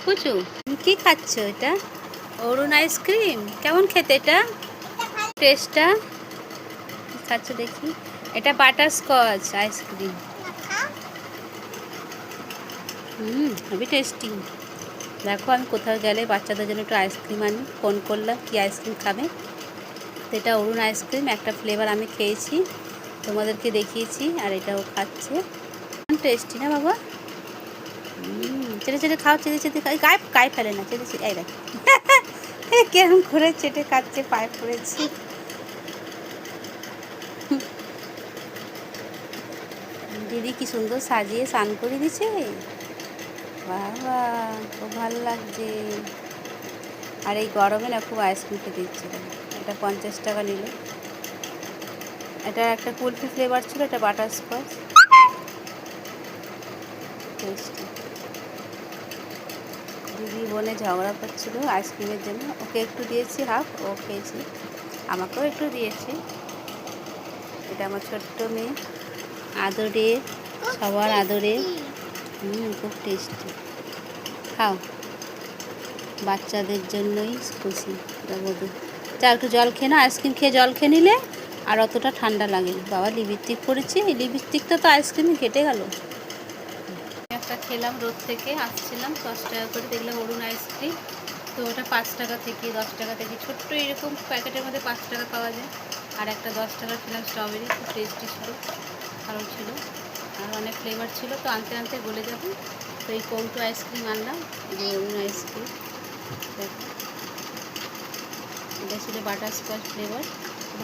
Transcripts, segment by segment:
পুচু তুমি কি খাচ্ছ? এটা অরুণ আইসক্রিম। কেমন খেতে এটা? টেস্টটা কি খাচ্ছ দেখি। এটা বাটারস্কচ আইসক্রিম। Heavy tasty. দেখো, আমি কোথাও গেলে বাচ্চাদের জন্য একটু আইসক্রিম আনি। ফোন করলাম কি আইসক্রিম খাবে, তো এটা অরুণ আইসক্রিম। একটা ফ্লেভার আমি খেয়েছি, তোমাদেরকে দেখিয়েছি, আর এটাও খাচ্ছে। টেস্টি না বাবা? চেটে চেটে খাও, চেটে চেটে খাই। গায়ে গায়ে ফেলে না, চেটে চেটে। এই দেখ কেরম করে চেটে খাচ্ছে, পায়ে পড়েছি। দিদি কি সুন্দর সাজিয়ে স্নান করে দিছে, বাবা খুব ভালো লাগছে। আর এই গরমে না খুব আইসক্রিম খেতে ইচ্ছে করে। এটা 50 টাকা নিল। এটা একটা কুলফি ফ্লেভার ছিল, এটা বাটারস্কচ। টেস্টি। দিদি বোনে ঝগড়া করছিল আইসক্রিমের জন্য, ওকে একটু দিয়েছি হাফ, ও খেয়েছি, আমাকেও একটু দিয়েছি। এটা আমার ছোট্ট মেয়ে, আদরে, সবার আদরে। খুব টেস্টি। খাও, বাচ্চাদের জন্যই খুশি বধূ। চা একটু জল খেয়ে না, আইসক্রিম খেয়ে জল খেয়ে নিলে আর অতটা ঠান্ডা লাগে না। বাবা লিপস্টিক পরেছি, এই লিপস্টিকটা তো আইসক্রিমে কেটে গেল। একটা খেলাম, রোদ থেকে আসছিলাম, 10 টাকা করে দেখলাম অরুণ আইসক্রিম। তো ওটা 5 টাকা থেকে 10 টাকা থেকে ছোট্ট এরকম প্যাকেটের মধ্যে 5 টাকা পাওয়া যায়। আর একটা 10 টাকা খেলাম স্ট্রবেরি, খুব টেস্টি ছিল, ভালো ছিল। আর অনেক ফ্লেভার ছিল, তো আনতে আনতে গলে যাবে। তো এই কৌটো আইসক্রিম আনলাম, এই যে অরুণ আইসক্রিম। দেখো, এটা ছিল বাটারস্কচ ফ্লেভার,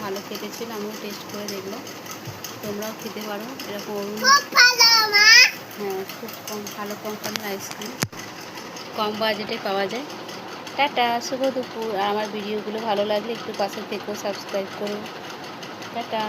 ভালো খেতে ছিল। আমিও টেস্ট করে দেখলাম, তোমরাও খেতে পারো এরকম অরুণ। হ্যাঁ, খুব কম ভালো কোম্পানির আইসক্রিম, কম বাজেটে পাওয়া যায়। টাটা, শুভ দুপুর। আর আমার ভিডিওগুলো ভালো লাগলে একটু পাশে থেকেও সাবস্ক্রাইব করুন। টাটা।